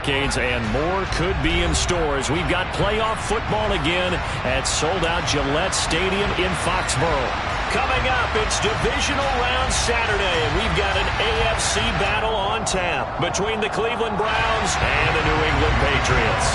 decades, and more could be in store as we've got playoff football again at sold-out Gillette Stadium in Foxborough. Coming up, it's divisional round Saturday. We've got an AFC battle on tap between the Cleveland Browns and the New England Patriots.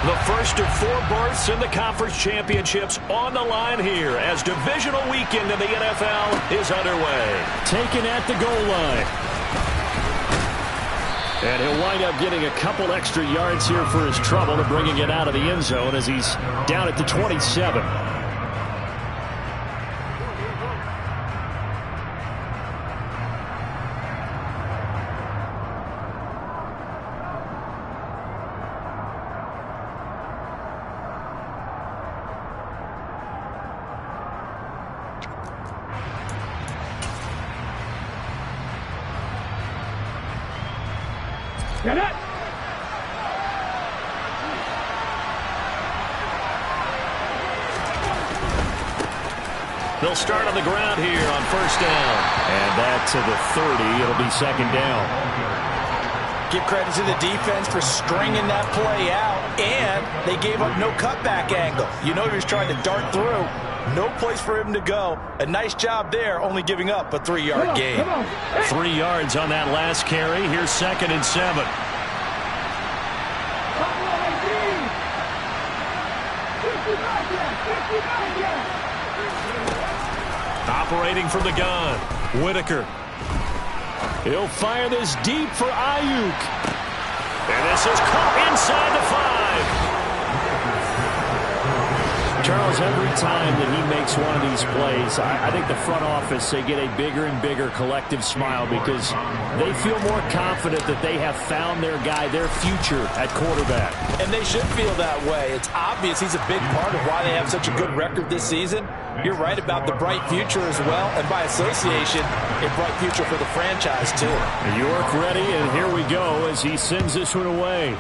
The first of 4 berths in the conference championships on the line here as divisional weekend in the NFL is underway. Taken at the goal line. And he'll wind up getting a couple extra yards here for his trouble and bringing it out of the end zone as he's down at the 27. Get it! They'll start on the ground here on first down. And that to the 30. It'll be second down. Give credit to the defense for stringing that play out, and they gave up no cutback angle. You know he was trying to dart through. No place for him to go. A nice job there, only giving up a 3-yard gain. 3 yards on that last carry. Here's second and 7. Operating from the gun, Whitaker. He'll fire this deep for Ayuk. And this is caught inside the 5. Charles, every time that he makes one of these plays, I think the front office, they get a bigger and bigger collective smile because they feel more confident that they have found their guy, their future at quarterback. And they should feel that way. It's obvious he's a big part of why they have such a good record this season. You're right about the bright future as well, and by association, a bright future for the franchise too. York ready, and here we go as he sends this one away.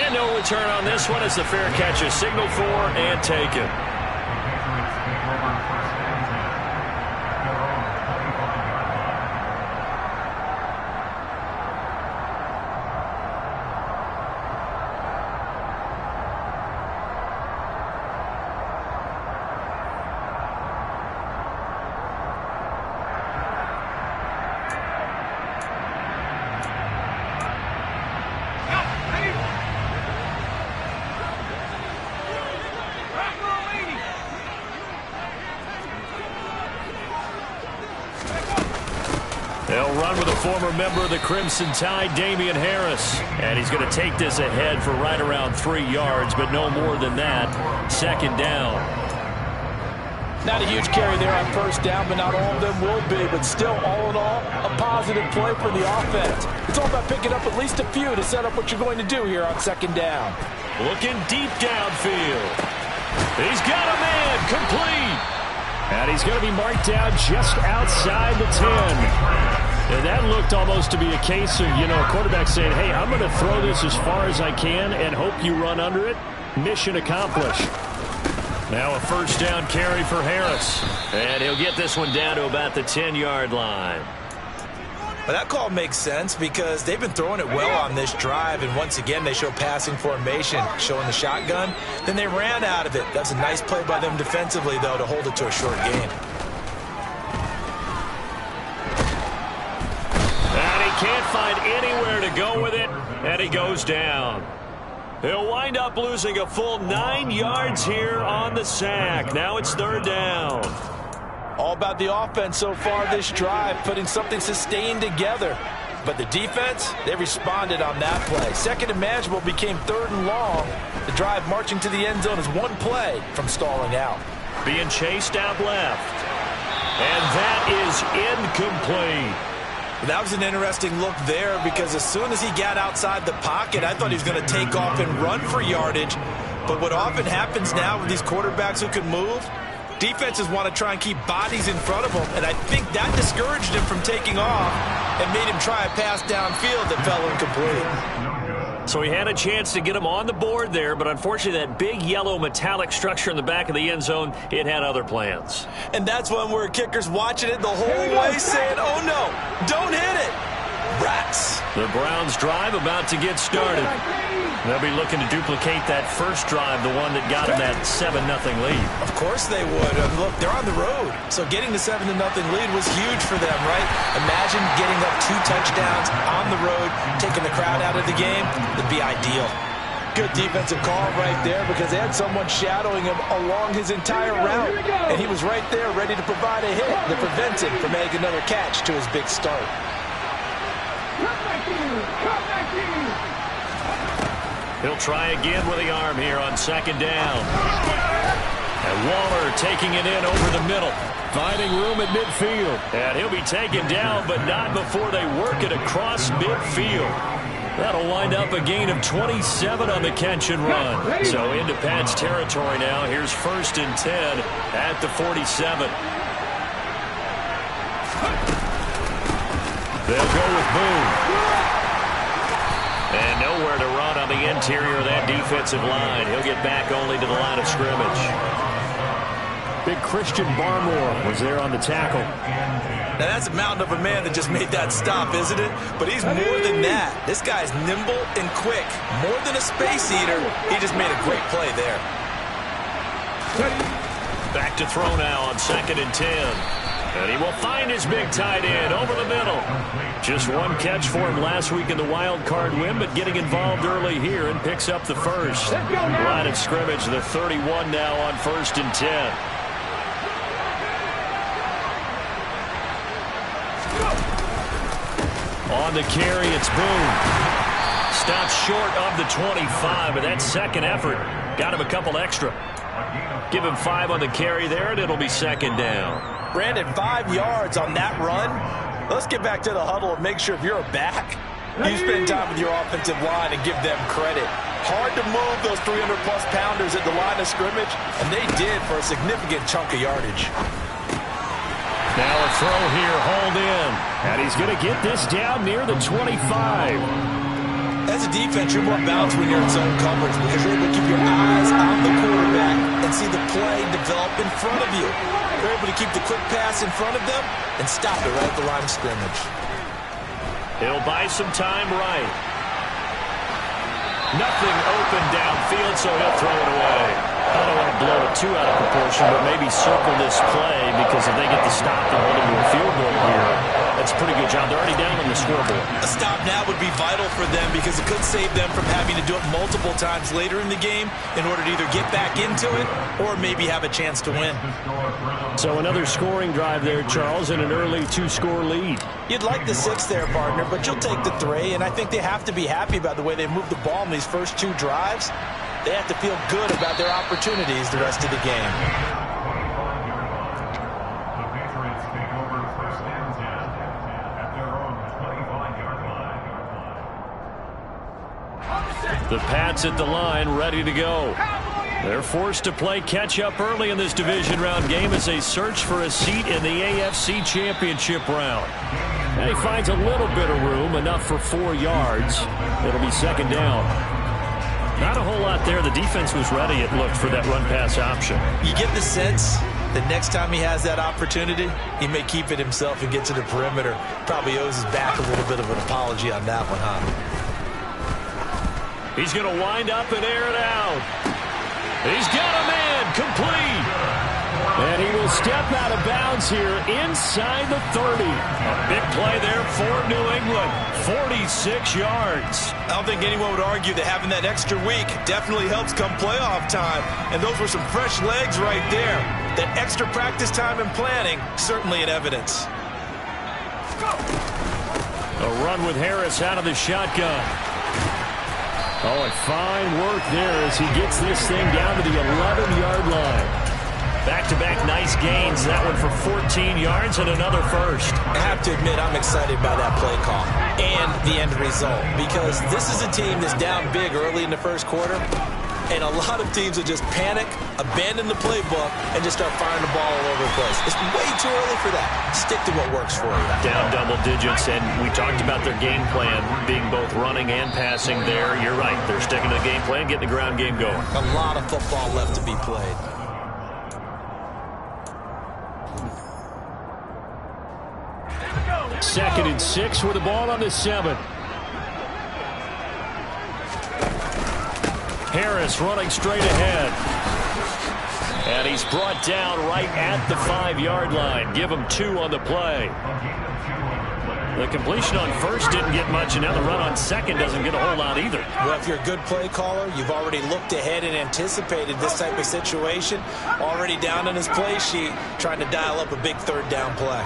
And no return on this one as the fair catch is signaled for and taken. They'll run with a former member of the Crimson Tide, Damian Harris. And he's going to take this ahead for right around 3 yards, but no more than that. Second down. Not a huge carry there on first down, but not all of them will be. But still, all in all, a positive play for the offense. It's all about picking up at least a few to set up what you're going to do here on second down. Looking deep downfield. He's got a man complete. And he's going to be marked down just outside the 10. And that looked almost to be a case of, a quarterback saying, hey, I'm going to throw this as far as I can and hope you run under it. Mission accomplished. Now a first down carry for Harris. And he'll get this one down to about the 10-yard line. Well, that call makes sense because they've been throwing it well on this drive, and once again they show passing formation, showing the shotgun. Then they ran out of it. That's a nice play by them defensively, though, to hold it to a short gain. And he can't find anywhere to go with it, and he goes down. He'll wind up losing a full 9 yards here on the sack. Now it's third down. All about the offense so far this drive, putting something sustained together. But the defense, they responded on that play. Second and manageable became third and long. The drive marching to the end zone is one play from stalling out. Being chased out left. And that is incomplete. That was an interesting look there because as soon as he got outside the pocket, I thought he was going to take off and run for yardage. But what often happens now with these quarterbacks who can move, defenses want to try and keep bodies in front of him, and I think that discouraged him from taking off and made him try a pass downfield that fell incomplete. So he had a chance to get him on the board there, but unfortunately that big yellow metallic structure in the back of the end zone, it had other plans. And that's one where kicker's watching it the whole way saying, oh no, don't hit it. Rats. The Browns drive about to get started. They'll be looking to duplicate that first drive, the one that got them that 7-0 lead. Of course they would. Look, they're on the road. So getting the 7-0 lead was huge for them, right? Imagine getting up 2 touchdowns on the road, taking the crowd out of the game. That'd be ideal. Good defensive call right there because they had someone shadowing him along his entire route. And he was right there ready to provide a hit that prevents him from making another catch to his big start. He'll try again with the arm here on second down. And Waller taking it in over the middle. Finding room at midfield. And he'll be taken down, but not before they work it across midfield. That'll wind up a gain of 27 on the catch and run. So into Pat's territory now. Here's 1st and 10 at the 47. They'll go with Boone. And nowhere to run on the interior of that defensive line. He'll get back only to the line of scrimmage. Big Christian Barmore was there on the tackle. Now that's a mountain of a man that just made that stop, isn't it? But he's more than that. This guy's nimble and quick. More than a space eater. He just made a great play there. Back to throw now on 2nd and 10. And he will find his big tight end over the middle. Just one catch for him last week in the wild card win, but getting involved early here and picks up the first. Line of scrimmage, the 31 now on 1st and 10. On the carry, it's Boone. Stops short of the 25, but that second effort got him a couple extra. Give him 5 on the carry there, and it'll be 2nd down. Brandon, 5 yards on that run. Let's get back to the huddle and make sure if you're a back, you spend time with your offensive line and give them credit. Hard to move those 300-plus pounders at the line of scrimmage, and they did for a significant chunk of yardage. Now a throw here, hold in. And he's going to get this down near the 25. As a defense, you're more balanced when you're in zone coverage because you're able to keep your eyes on the quarterback and see the play develop in front of you. You're able to keep the quick pass in front of them and stop it right at the line of scrimmage. He'll buy some time right. Nothing open downfield, so he'll throw it away. I don't want to blow it too out of proportion, but maybe circle this play because if they get the stop and hold him to a field goal here, that's a pretty good job. They're already down on the scoreboard. A stop now would be vital for them because it could save them from having to do it multiple times later in the game in order to either get back into it or maybe have a chance to win. So another scoring drive there, Charles, and an early 2-score lead. You'd like the 6 there, partner, but you'll take the 3, and I think they have to be happy about the way they moved the ball in these first 2 drives. They have to feel good about their opportunities the rest of the game. The Pats at the line, ready to go. They're forced to play catch-up early in this division round game as they search for a seat in the AFC Championship round. And he finds a little bit of room, enough for 4 yards. It'll be 2nd down. Not a whole lot there. The defense was ready, it looked, for that run-pass option. You get the sense that next time he has that opportunity, he may keep it himself and get to the perimeter. Probably owes his back a little bit of an apology on that one, huh? He's going to wind up and air it out. He's got a man, complete. And he will step out of bounds here inside the 30. A big play there for New England. 46 yards. I don't think anyone would argue that having that extra week definitely helps come playoff time. And those were some fresh legs right there. That extra practice time and planning, certainly in evidence. A run with Harris out of the shotgun. Oh, and fine work there as he gets this thing down to the 11-yard line. Back-to-back nice gains. That one for 14 yards and another first. I have to admit, I'm excited by that play call and the end result because this is a team that's down big early in the first quarter. And a lot of teams will just panic, abandon the playbook, and just start firing the ball all over the place. It's way too early for that. Stick to what works for you. Down double digits, and we talked about their game plan being both running and passing there. You're right. They're sticking to the game plan, getting the ground game going. A lot of football left to be played. Second and 6 with the ball on the 7. Harris running straight ahead. And he's brought down right at the 5-yard line. Give him 2 on the play. The completion on first didn't get much, and now the run on second doesn't get a whole lot either. Well, if you're a good play caller, you've already looked ahead and anticipated this type of situation. Already down on his play sheet, trying to dial up a big third down play.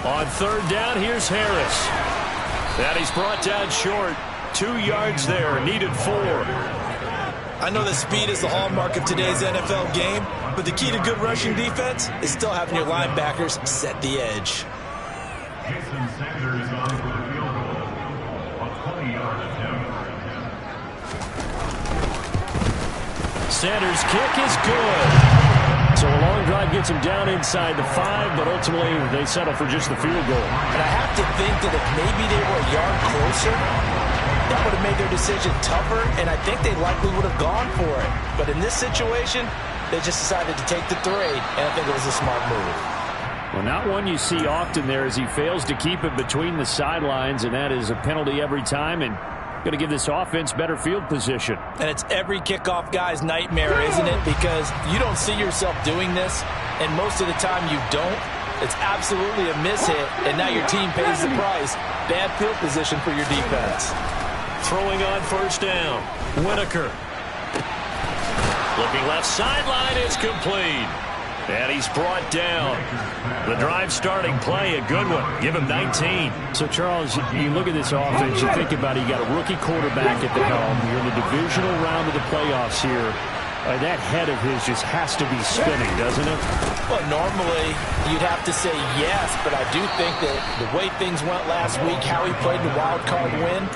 On third down, here's Harris. And he's brought down short. 2 yards there, needed 4. I know that speed is the hallmark of today's NFL game, but the key to good rushing defense is still having your linebackers set the edge. Sanders' kick is good. So a long drive gets him down inside the 5, but ultimately they settle for just the field goal. And I have to think that if maybe they were a yard closer, that would have made their decision tougher, and I think they likely would have gone for it. But in this situation, they just decided to take the 3, and I think it was a smart move. Well, not one you see often there as he fails to keep it between the sidelines, and that is a penalty every time, and going to give this offense better field position. And it's every kickoff guy's nightmare, isn't it? Because you don't see yourself doing this, and most of the time you don't. It's absolutely a mishit, and now your team pays the price. Bad field position for your defense. Throwing on first down. Whitaker. Looking left sideline, it's complete. And he's brought down. The drive starting play, a good one. Give him 19. So, Charles, you look at this offense, you think about it, you got a rookie quarterback at the helm. You're in the divisional round of the playoffs here. That head of his just has to be spinning, doesn't it? Well, normally you'd have to say yes, but I do think that the way things went last week, how he played the wild card win,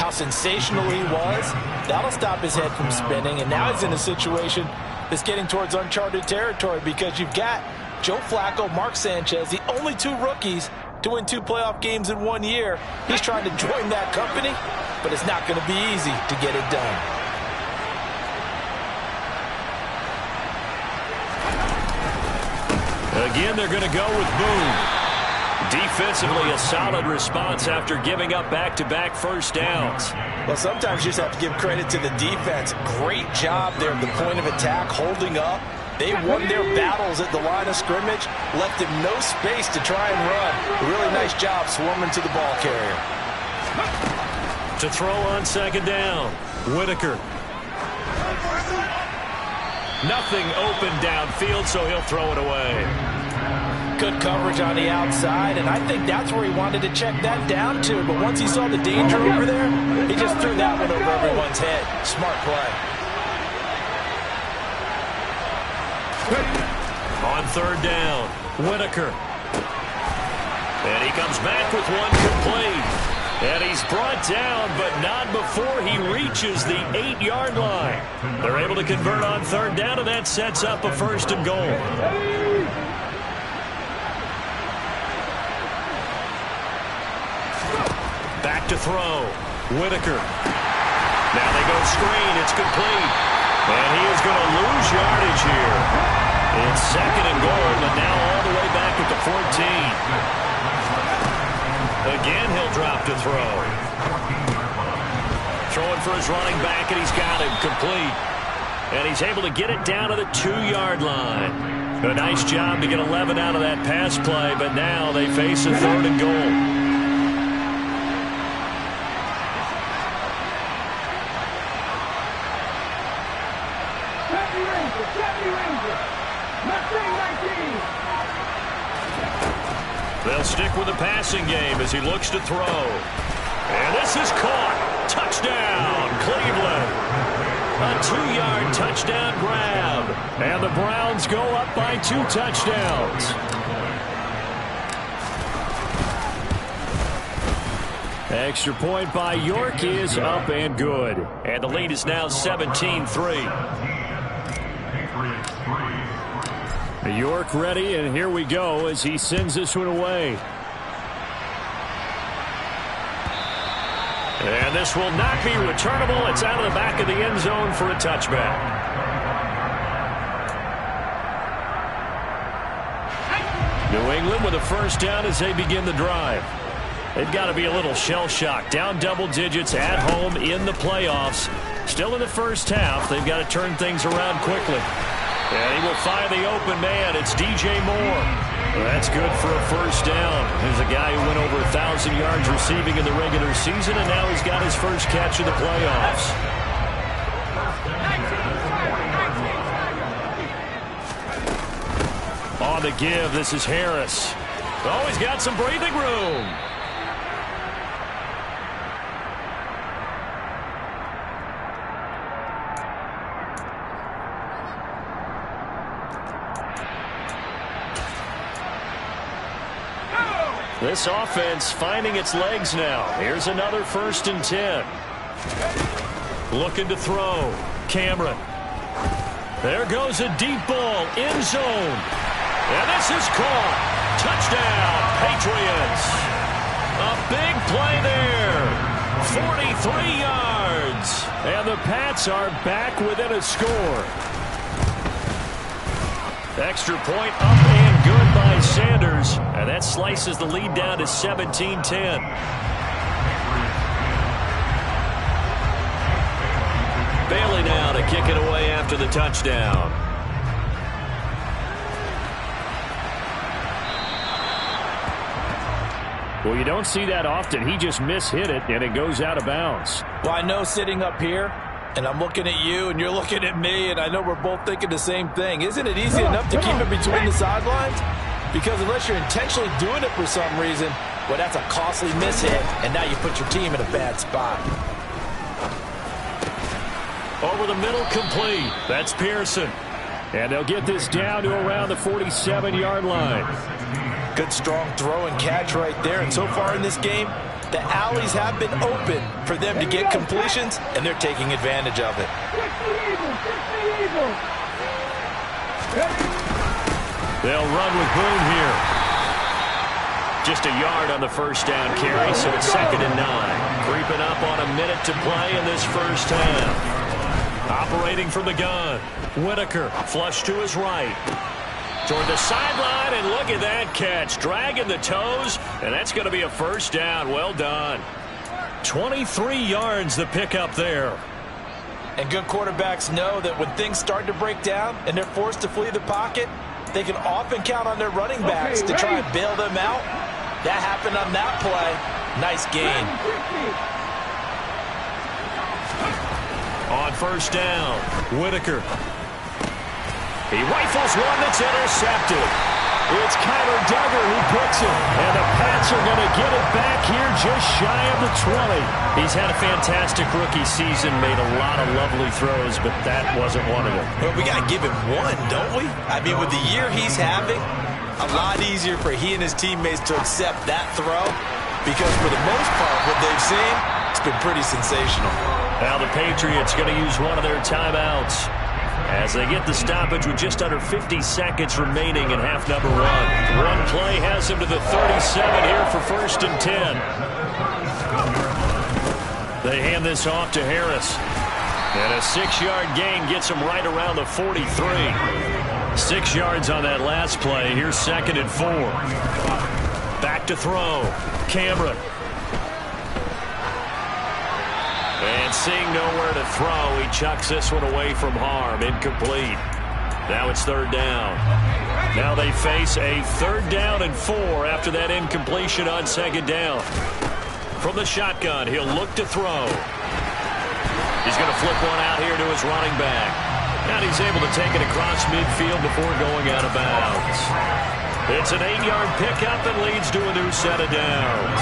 how sensational he was, that'll stop his head from spinning. And now he's in a situation that's getting towards uncharted territory because you've got Joe Flacco, Mark Sanchez, the only 2 rookies to win 2 playoff games in 1 year. He's trying to join that company, but it's not going to be easy to get it done. Again, they're going to go with Boone. Defensively, a solid response after giving up back-to-back first downs. Well, sometimes you just have to give credit to the defense. Great job there at the point of attack, holding up. They won their battles at the line of scrimmage, left him no space to try and run. A really nice job swarming to the ball carrier. To throw on second down, Whitaker. Nothing open downfield, so he'll throw it away. Good coverage on the outside, and I think that's where he wanted to check that down to. But once he saw the danger over there, he just threw that one over everyone's head. Smart play. On third down, Whitaker. And he comes back with one complete. And he's brought down, but not before he reaches the 8-yard line. They're able to convert on third down, and that sets up a first and goal. Back to throw. Whitaker. Now they go screen. It's complete. And he is going to lose yardage here. It's second and goal, but now all the way back at the 14. Again, he'll drop to throw. Throwing for his running back, and he's got him complete. And he's able to get it down to the 2-yard line. A nice job to get 11 out of that pass play, but now they face a third and goal. They'll stick with the passing game as he looks to throw. And this is caught. Touchdown, Cleveland. A 2-yard touchdown grab. And the Browns go up by 2 touchdowns. Extra point by York is up and good. And the lead is now 17-3. York ready, and here we go as he sends this one away. And this will not be returnable. It's out of the back of the end zone for a touchback. New England with a first down as they begin the drive. They've got to be a little shell-shocked. Down double digits at home in the playoffs. Still in the first half. They've got to turn things around quickly. And he will find the open man. It's DJ Moore. That's good for a first down. There's a guy who went over 1,000 yards receiving in the regular season, and now he's got his first catch in the playoffs. On the give, this is Harris. Oh, he's got some breathing room. This offense finding its legs now. Here's another 1st and 10. Looking to throw. Cameron. There goes a deep ball. End zone. And this is caught. Touchdown, Patriots. A big play there. 43 yards. And the Pats are back within a score. Extra point up and good by Sanders. And that slices the lead down to 17-10. Bailey now to kick it away after the touchdown. Well, you don't see that often. He just mishit it, and it goes out of bounds. Well, I know sitting up here, and I'm looking at you, and you're looking at me, and I know we're both thinking the same thing. Isn't it easy enough to keep it between the sidelines? Because unless you're intentionally doing it for some reason, well, that's a costly mishit, and now you put your team in a bad spot. Over the middle, complete. That's Pearson. And they'll get this down to around the 47-yard line. Good, strong throw and catch right there. And so far in this game, the alleys have been open for them to get completions, and they're taking advantage of it. They'll run with Boone here. Just a yard on the first down carry, so it's 2nd and 9. Creeping up on a minute to play in this first half. Operating from the gun. Whitaker, flush to his right. Toward the sideline, and look at that catch. Dragging the toes, and that's going to be a first down. Well done. 23 yards the pickup there. And good quarterbacks know that when things start to break down and they're forced to flee the pocket, they can often count on their running backs to try and bail them out. That happened on that play. Nice gain. On first down, Whitaker. He rifles one that's intercepted. It's Kyler Duggar who puts it. And the Pats are going to get it back here just shy of the 20. He's had a fantastic rookie season, made a lot of lovely throws, but that wasn't one of them. Well, we got to give him one, don't we? I mean, with the year he's having, a lot easier for he and his teammates to accept that throw, because for the most part, what they've seen, it's been pretty sensational. Now the Patriots going to use one of their timeouts as they get the stoppage with just under 50 seconds remaining in half number 1. One play has them to the 37 here for 1st and 10. They hand this off to Harris. And a 6-yard gain gets him right around the 43. 6 yards on that last play. Here's 2nd and 4. Back to throw. Cameron. And seeing nowhere to throw, he chucks this one away from harm. Incomplete. Now it's 3rd down. Now they face a 3rd down and 4 after that incompletion on 2nd down. From the shotgun, he'll look to throw. He's going to flip one out here to his running back. And he's able to take it across midfield before going out of bounds. It's an 8-yard pickup and leads to a new set of downs.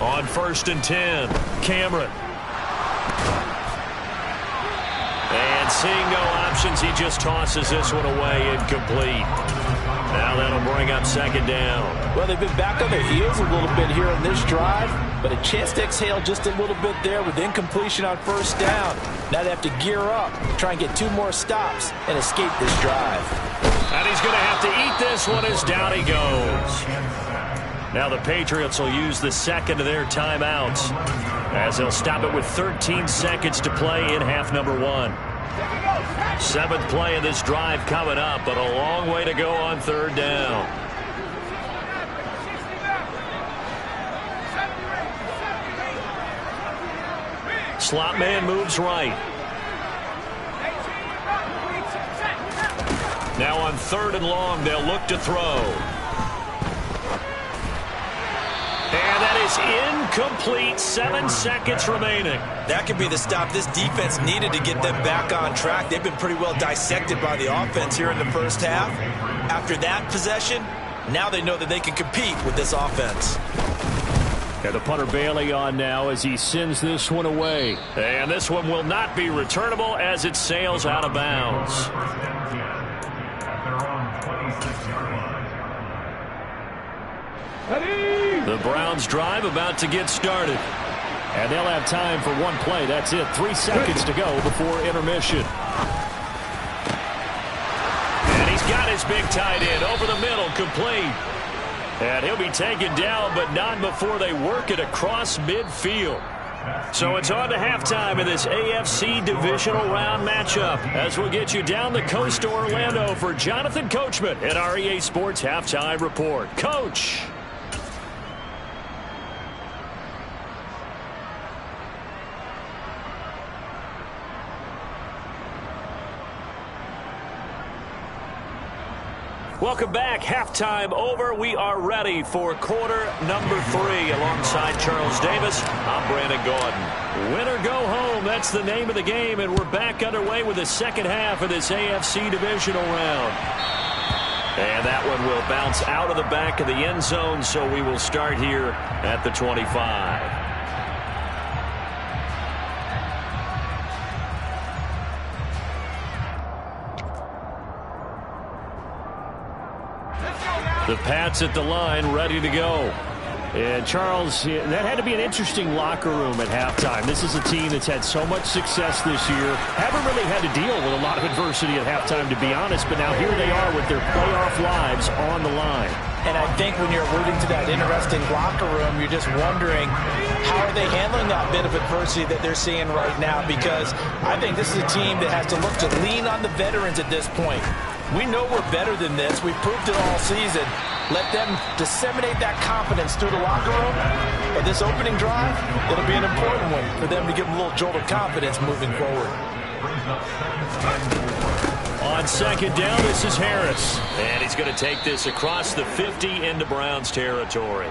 On 1st and 10, Cameron. And seeing no options, he just tosses this one away, incomplete. Now that'll bring up second down. Well, they've been back on their heels a little bit here in this drive, but a chance to exhale just a little bit there with incompletion on first down. Now they have to gear up, try and get 2 more stops, and escape this drive. And he's going to have to eat this one as down he goes. Now the Patriots will use the second of their timeouts as they'll stop it with 13 seconds to play in half number 1. 7th play of this drive coming up, but a long way to go on third down. Slot man moves right. Now on 3rd and long, they'll look to throw. And that is incomplete. 7 seconds remaining. That could be the stop this defense needed to get them back on track. They've been pretty well dissected by the offense here in the first half. After that possession, now they know that they can compete with this offense. And the punter Bailey on now as he sends this one away. And this one will not be returnable as it sails out of bounds. The Browns drive about to get started. And they'll have time for one play. That's it. 3 seconds to go before intermission. And he's got his big tight end over the middle, complete. And he'll be taken down, but not before they work it across midfield. So it's on to halftime in this AFC divisional round matchup as we'll get you down the coast to Orlando for Jonathan Coachman at our EA Sports Halftime Report. Coach. Welcome back. Halftime over. We are ready for quarter number 3. Alongside Charles Davis, I'm Brandon Gaudin. Win or go home, that's the name of the game, and we're back underway with the second half of this AFC divisional round. And that one will bounce out of the back of the end zone, so we will start here at the 25. The Pats at the line, ready to go. And Charles, that had to be an interesting locker room at halftime. This is a team that's had so much success this year. Haven't really had to deal with a lot of adversity at halftime, to be honest. But now here they are with their playoff lives on the line. And I think when you're alluding to that interesting locker room, you're just wondering how are they handling that bit of adversity that they're seeing right now, because I think this is a team that has to look to lean on the veterans at this point. We know we're better than this. We've proved it all season. Let them disseminate that confidence through the locker room. But this opening drive, it'll be an important one for them to give them a little jolt of confidence moving forward. On second down, this is Harris. And he's going to take this across the 50 into Browns territory.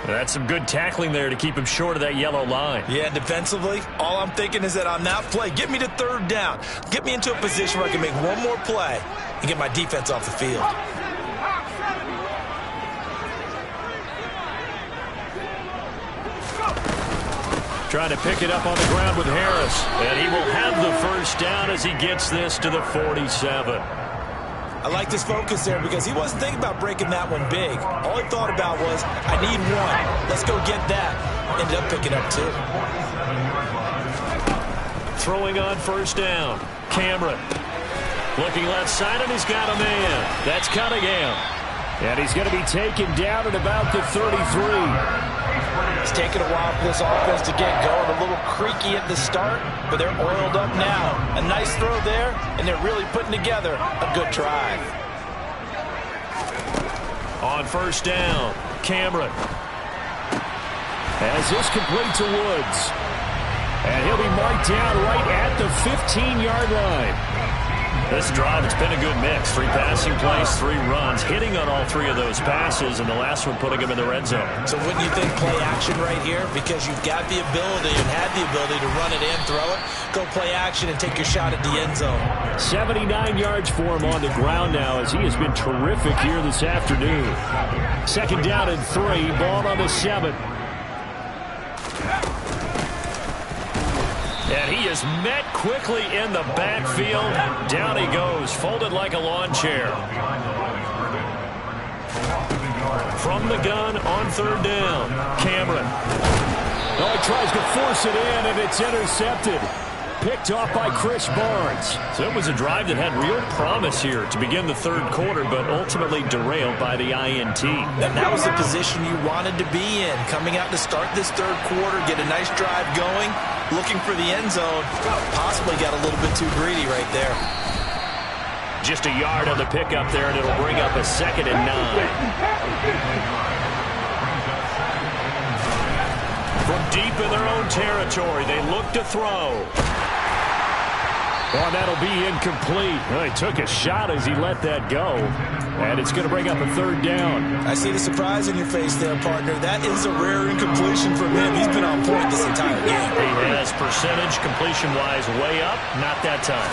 That's some good tackling there to keep him short of that yellow line. Yeah, defensively, all I'm thinking is that on that play, get me to third down. Get me into a position where I can make one more play and get my defense off the field. Trying to pick it up on the ground with Harris. And he will have the first down as he gets this to the 47. I like this focus there because he wasn't thinking about breaking that one big. All he thought about was, I need one. Let's go get that. Ended up picking up 2. Throwing on first down. Cameron. Looking left side, and he's got a man. That's Cunningham. And he's going to be taken down at about the 33. It's taken a while for this offense to get going. A little creaky at the start, but they're oiled up now. A nice throw there, and they're really putting together a good drive. On first down, Cameron. As this complete to Woods. And he'll be marked down right at the 15-yard line. This drive, it's been a good mix. 3 passing plays, 3 runs, hitting on all 3 of those passes, and the last one putting him in the red zone. So wouldn't you think play action right here? Because you've got the ability and had the ability to run it in, throw it, go play action and take your shot at the end zone. 79 yards for him on the ground now as he has been terrific here this afternoon. Second down and 3, ball on the 7. And he is met quickly in the backfield. Down he goes, folded like a lawn chair. From the gun on third down, Cameron. Oh, he tries to force it in, and it's intercepted. Picked off by Chris Barnes. So it was a drive that had real promise here to begin the third quarter, but ultimately derailed by the INT. And that was the position you wanted to be in. Coming out to start this third quarter, get a nice drive going, looking for the end zone. Possibly got a little bit too greedy right there. Just a yard on the pickup there, and it'll bring up a 2nd and 9. From deep in their own territory, they look to throw. Oh, that'll be incomplete. Well, he took a shot as he let that go. And it's going to bring up a 3rd down. I see the surprise in your face there, partner. That is a rare incompletion from him. He's been on point this entire game. He has percentage completion-wise way up. Not that time.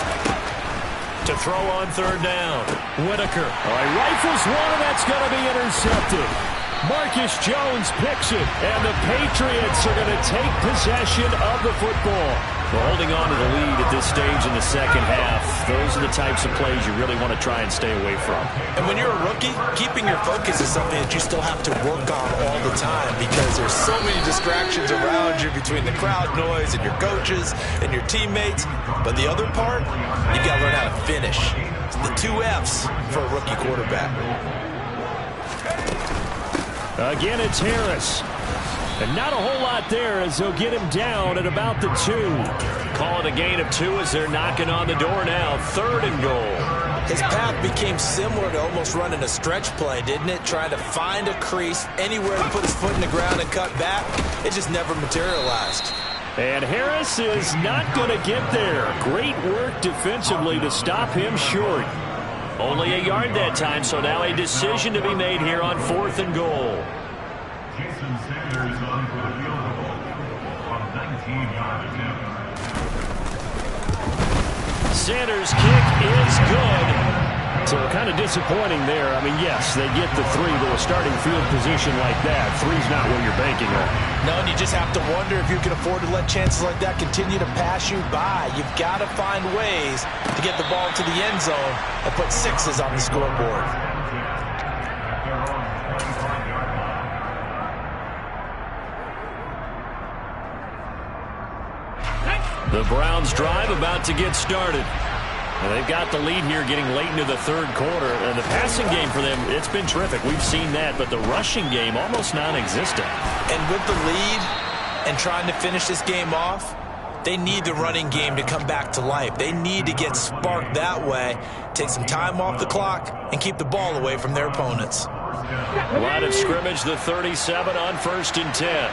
To throw on 3rd down. Whitaker. Oh, he rifles one, and that's going to be intercepted. Marcus Jones picks it, and the Patriots are going to take possession of the football. Well, holding on to the lead at this stage in the second half, those are the types of plays you really want to try and stay away from. And when you're a rookie, keeping your focus is something that you still have to work on all the time because there's so many distractions around you between the crowd noise and your coaches and your teammates. But the other part, you've got to learn how to finish. It's the 2 F's for a rookie quarterback. Again, it's Harris. And not a whole lot there as they'll get him down at about the 2. Call it a gain of 2 as they're knocking on the door now. 3rd and goal. His path became similar to almost running a stretch play, didn't it? Trying to find a crease, anywhere to put his foot in the ground and cut back. It just never materialized. And Harris is not going to get there. Great work defensively to stop him short. Only a yard that time, so now a decision to be made here on 4th and goal. Sanders' kick is good. So kind of disappointing there. I mean, yes, they get the 3, but a starting field position like that, 3's not what you're banking on. No, and you just have to wonder if you can afford to let chances like that continue to pass you by. You've got to find ways to get the ball to the end zone and put 6s on the scoreboard. The Browns drive about to get started. They've got the lead here getting late into the third quarter. And the passing game for them, it's been terrific. We've seen that, but the rushing game almost non-existent. And with the lead and trying to finish this game off, they need the running game to come back to life. They need to get sparked that way, take some time off the clock, and keep the ball away from their opponents. Line of scrimmage, the 37 on 1st and 10.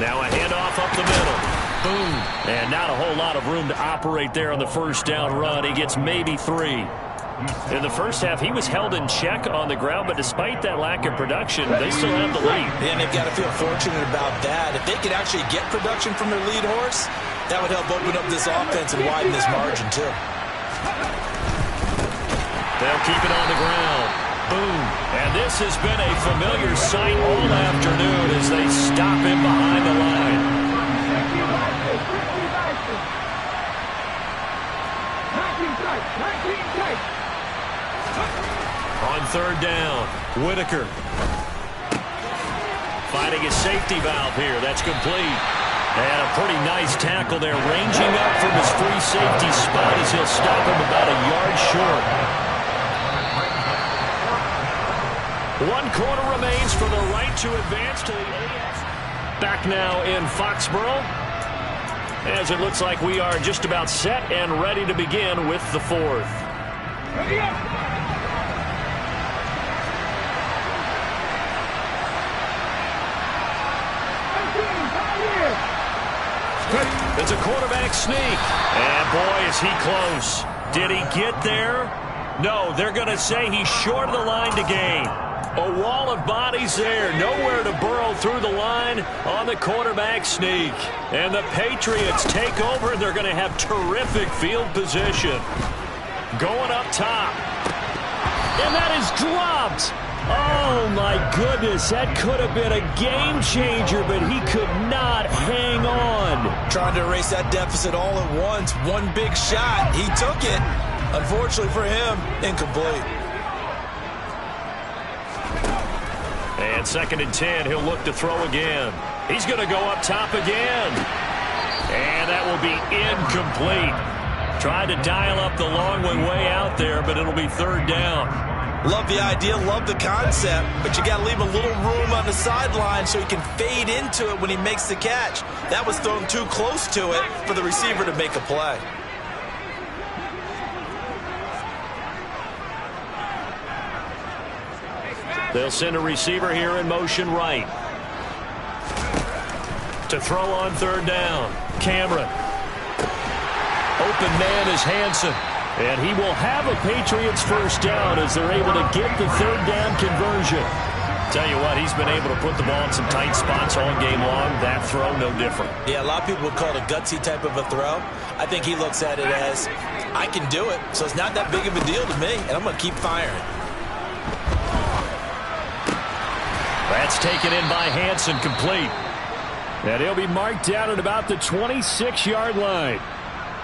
Now a handoff up the middle. Boom. And not a whole lot of room to operate there on the first down run. He gets maybe 3. In the first half, he was held in check on the ground, but despite that lack of production, they still have the lead. And they've got to feel fortunate about that. If they could actually get production from their lead horse, that would help open up this offense and widen this margin, too. They'll keep it on the ground. Boom. And this has been a familiar sight all afternoon as they stop him behind the line. On 3rd down, Whitaker. Finding his safety valve here. That's complete. And a pretty nice tackle there, ranging up from his free safety spot as he'll stop him about a yard short. 1 quarter remains for the right to advance to the AFC. Back now in Foxborough, as it looks like we are just about set and ready to begin with the 4th. It's a quarterback sneak. And boy, is he close. Did he get there? No, they're going to say he's short of the line to gain. A wall of bodies there. Nowhere to burrow through the line on the quarterback sneak. And the Patriots take over, and they're going to have terrific field position. Going up top. And that is dropped. Oh, my goodness. That could have been a game changer, but he could not hang on. Trying to erase that deficit all at once. One big shot. He took it. Unfortunately for him, incomplete. And 2nd and 10, he'll look to throw again. He's going to go up top again. And that will be incomplete. Tried to dial up the long way out there, but it'll be 3rd down. Love the idea, love the concept, but you got to leave a little room on the sideline so he can fade into it when he makes the catch. That was thrown too close to it for the receiver to make a play. They'll send a receiver here in motion right. To throw on 3rd down. Cameron. Open man is Hansen. And he will have a Patriots 1st down as they're able to get the 3rd down conversion. Tell you what, he's been able to put the ball in some tight spots all game long. That throw, no different. Yeah, a lot of people would call it a gutsy type of a throw. I think he looks at it as, I can do it, so it's not that big of a deal to me, and I'm going to keep firing. That's taken in by Hansen, complete. And he'll be marked down at about the 26-yard line.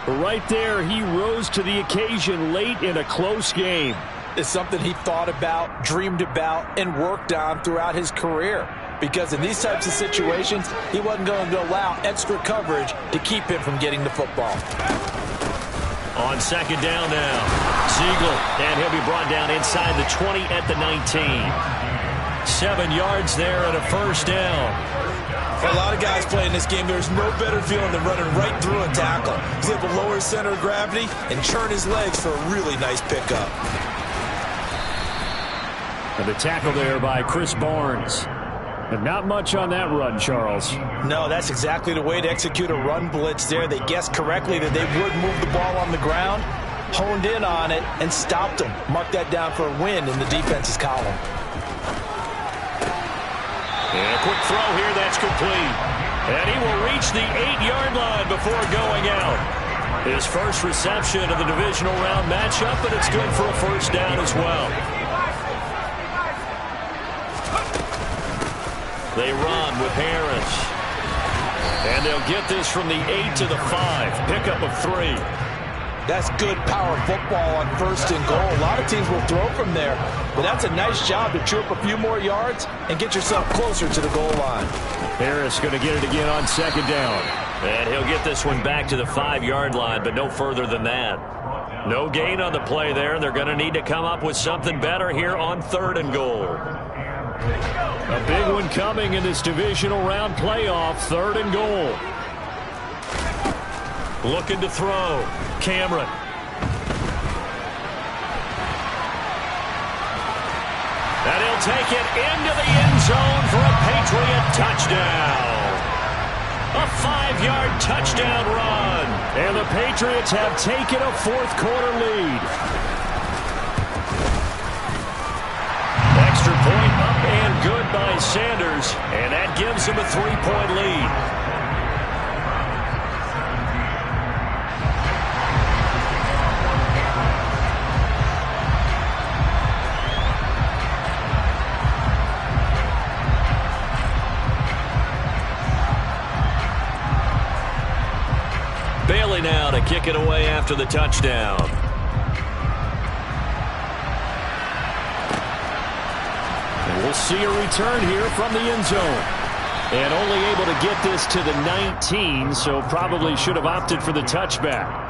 Right there, he rose to the occasion late in a close game. It's something he thought about, dreamed about, and worked on throughout his career. Because in these types of situations, he wasn't going to allow extra coverage to keep him from getting the football. On 2nd down now, Ziegler, and he'll be brought down inside the 20 at the 19. 7 yards there and a 1st down. For a lot of guys playing this game, there's no better feeling than running right through a tackle. He's able to lower his center of gravity and churn his legs for a really nice pickup. And the tackle there by Chris Barnes. But not much on that run, Charles. No, that's exactly the way to execute a run blitz there. They guessed correctly that they would move the ball on the ground, honed in on it, and stopped them. Mark that down for a win in the defense's column. And a quick throw here, that's complete. And he will reach the 8-yard line before going out. His first reception of the divisional round matchup, but it's good for a 1st down as well. They run with Harris. And they'll get this from the 8 to the 5. Pickup of 3. That's good power football on 1st and goal. A lot of teams will throw from there, but that's a nice job to chew up a few more yards and get yourself closer to the goal line. Harris going to get it again on 2nd down. And he'll get this one back to the 5-yard line, but no further than that. No gain on the play there. They're going to need to come up with something better here on 3rd and goal. A big one coming in this divisional round playoff, 3rd and goal. Looking to throw. Cameron. And he'll take it into the end zone for a Patriot touchdown. A 5-yard touchdown run. And the Patriots have taken a 4th quarter lead. Extra point up and good by Sanders. And that gives them a 3-point lead. Bailey now to kick it away after the touchdown. And we'll see a return here from the end zone. And only able to get this to the 19, so probably should have opted for the touchback.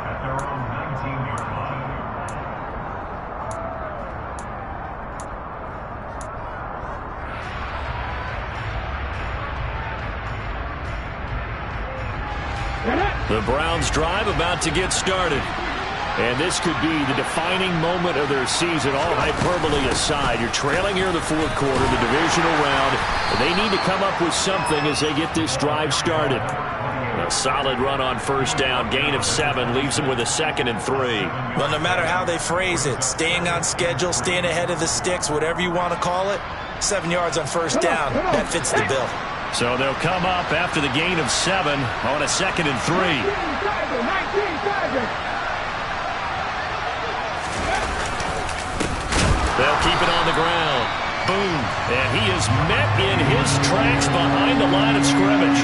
The Browns drive about to get started. And this could be the defining moment of their season, all hyperbole aside. You're trailing here in the 4th quarter, the divisional round. And they need to come up with something as they get this drive started. A solid run on 1st down, gain of 7, leaves them with a 2nd and 3. Well, no matter how they phrase it, staying on schedule, staying ahead of the sticks, whatever you want to call it, 7 yards on 1st down, that fits the bill. So they'll come up after the gain of 7 on a 2nd and 3. They'll keep it on the ground. Boom. And he is met in his tracks behind the line of scrimmage.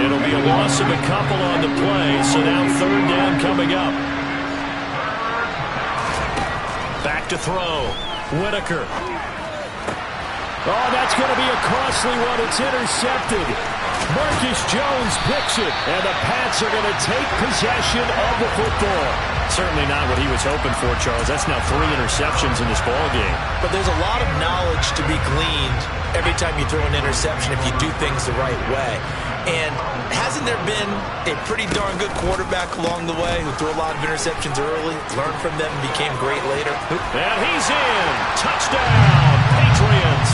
It'll be a loss of a couple on the play, so now 3rd down coming up. Back to throw. Whitaker. Oh, that's going to be a costly one. It's intercepted. Marcus Jones picks it, and the Pats are going to take possession of the football. Certainly not what he was hoping for, Charles. That's now 3 interceptions in this ballgame. But there's a lot of knowledge to be gleaned every time you throw an interception if you do things the right way. And hasn't there been a pretty darn good quarterback along the way who threw a lot of interceptions early, learned from them, and became great later? And he's in. Touchdown, Patriots.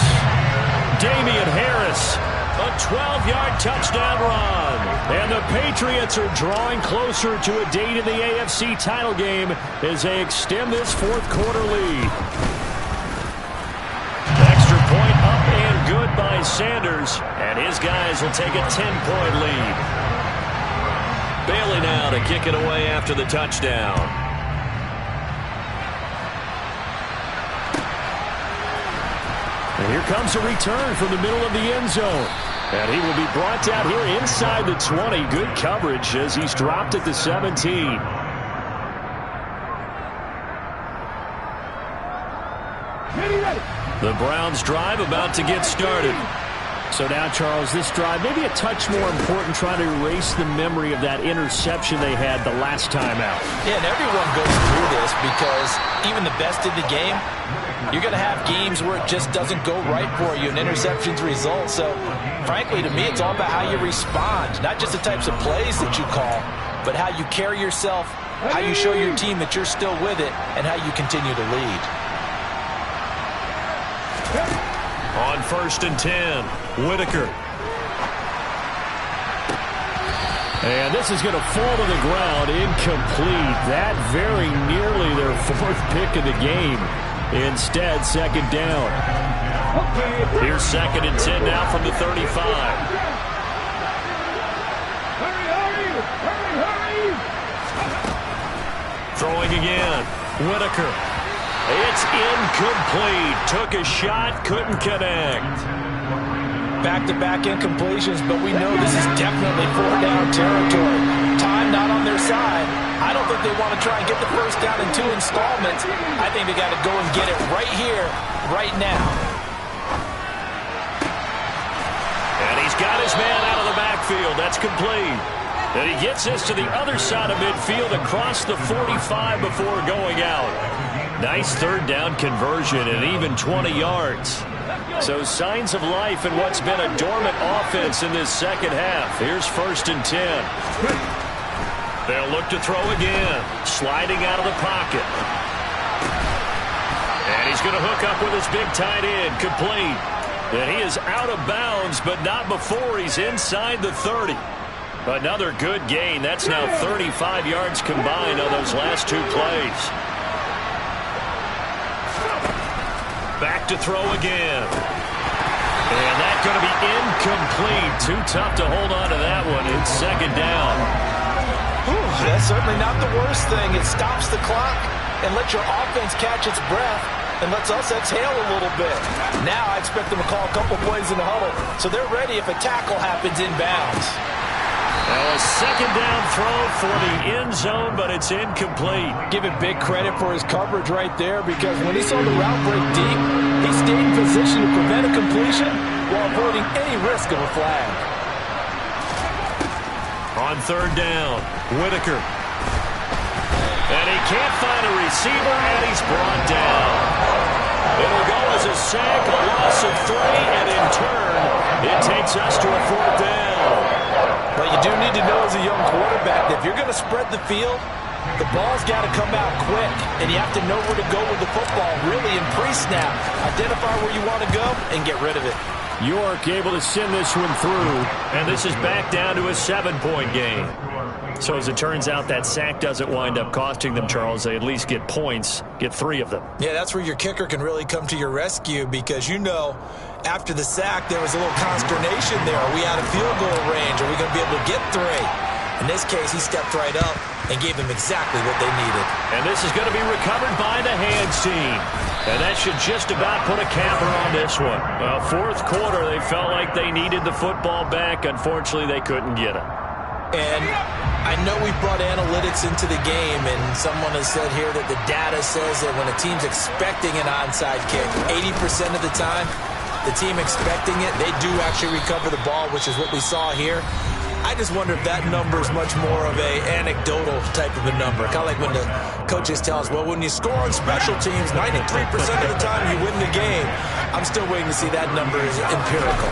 Damian Harris, a 12-yard touchdown run. And the Patriots are drawing closer to a date in the AFC title game as they extend this fourth-quarter lead. Extra point up and good by Sanders, and his guys will take a 10-point lead. Bailey now to kick it away after the touchdown. And here comes a return from the middle of the end zone. And he will be brought down here inside the 20. Good coverage as he's dropped at the 17. The Browns drive about to get started. So now, Charles, this drive maybe a touch more important, trying to erase the memory of that interception they had the last time out. Yeah, and everyone goes through this because even the best in the game, you're going to have games where it just doesn't go right for you, and interceptions result. So, frankly, to me, it's all about how you respond, not just the types of plays that you call, but how you carry yourself, how you show your team that you're still with it, and how you continue to lead. On 1st and 10, Whitaker. And this is going to fall to the ground, incomplete. That very nearly their 4th pick of the game. Instead, 2nd down. Here's 2nd and 10 now from the 35. Throwing again. Whitaker. It's incomplete. Took a shot, couldn't connect. Back-to-back incompletions, but we know this is definitely 4-down territory. Time not on their side. I don't think they want to try and get the first down in 2 installments. I think they got to go and get it right here, right now. And he's got his man out of the backfield. That's complete. And he gets this to the other side of midfield across the 45 before going out. Nice 3rd down conversion and even 20 yards. So signs of life in what's been a dormant offense in this second half. Here's 1st and 10. They'll look to throw again. Sliding out of the pocket. And he's going to hook up with his big tight end. Complete. And he is out of bounds, but not before he's inside the 30. Another good gain. That's now 35 yards combined on those last 2 plays. Back to throw again. And that's going to be incomplete. Too tough to hold on to that one. It's 2nd down. That's certainly not the worst thing. It stops the clock and lets your offense catch its breath and lets us exhale a little bit. Now I expect them to call a couple plays in the huddle, so they're ready if a tackle happens inbounds. Now a 2nd down throw for the end zone, but it's incomplete. Give it big credit for his coverage right there, because when he saw the route break deep, he stayed in position to prevent a completion while avoiding any risk of a flag. On 3rd down, Whitaker. And he can't find a receiver, and he's brought down. It'll go as a sack, a loss of 3, and in turn, it takes us to a 4th down. But you do need to know as a young quarterback that if you're going to spread the field, the ball's got to come out quick, and you have to know where to go with the football, really in pre-snap. Identify where you want to go and get rid of it. York able to send this one through, and this is back down to a 7-point game. So as it turns out, that sack doesn't wind up costing them, Charles. They at least get points, get 3 of them. Yeah, that's where your kicker can really come to your rescue, because you know after the sack there was a little consternation there. Are we out of field goal range? Are we going to be able to get 3? In this case, he stepped right up and gave them exactly what they needed. And this is going to be recovered by the hands team. And that should just about put a capper on this one. Well, 4th quarter, they felt like they needed the football back. Unfortunately, they couldn't get it. And I know we've brought analytics into the game, and someone has said here that the data says that when a team's expecting an onside kick, 80% of the time, the team expecting it, they do actually recover the ball, which is what we saw here. I just wonder if that number is much more of a anecdotal type of a number. Kind of like when the coaches tell us, well, when you score on special teams, 93% of the time you win the game. I'm still waiting to see that number is empirical.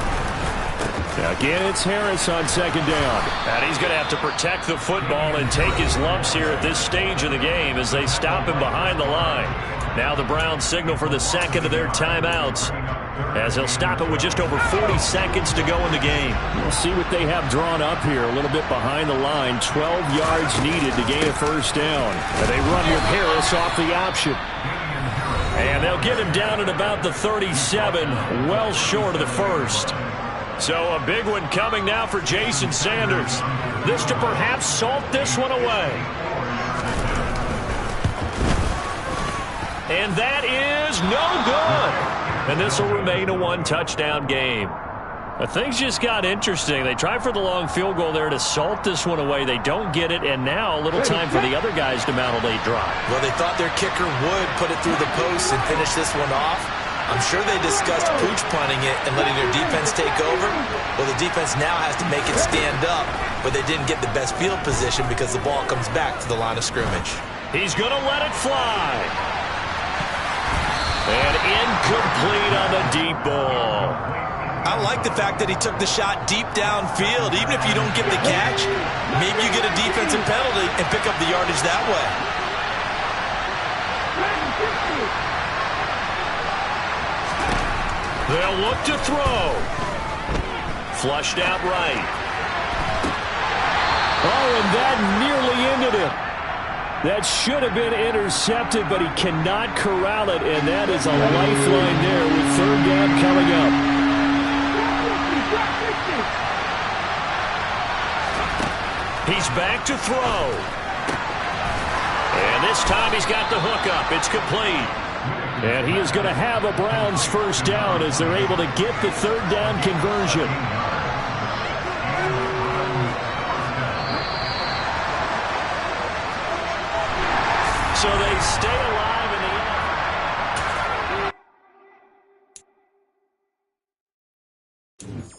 Again, it's Harris on second down. And he's going to have to protect the football and take his lumps here at this stage of the game as they stop him behind the line. Now the Browns signal for the second of their timeouts, as he'll stop it with just over 40 seconds to go in the game. We'll see what they have drawn up here a little bit behind the line. 12 yards needed to gain a first down. And they run with Harris off the option. And they'll get him down at about the 37, well short of the first. So a big one coming now for Jason Sanders. This to perhaps salt this one away. And that is no good. And this will remain a one-touchdown game. But things just got interesting. They tried for the long field goal there to salt this one away. They don't get it, and now a little time for the other guys to mount a late drive. Well, they thought their kicker would put it through the post and finish this one off. I'm sure they discussed pooch punting it and letting their defense take over. Well, the defense now has to make it stand up, but they didn't get the best field position because the ball comes back to the line of scrimmage. He's going to let it fly. And incomplete on the deep ball. I like the fact that he took the shot deep downfield. Even if you don't get the catch, maybe you get a defensive penalty and pick up the yardage that way. They'll look to throw. Flushed out right. Oh, and that nearly ended it. That should have been intercepted, but he cannot corral it, and that is a lifeline there with third down coming up. He's back to throw. And this time he's got the hook up. It's complete. And he is going to have a Browns first down as they're able to get the third down conversion. So they stay alive in the end.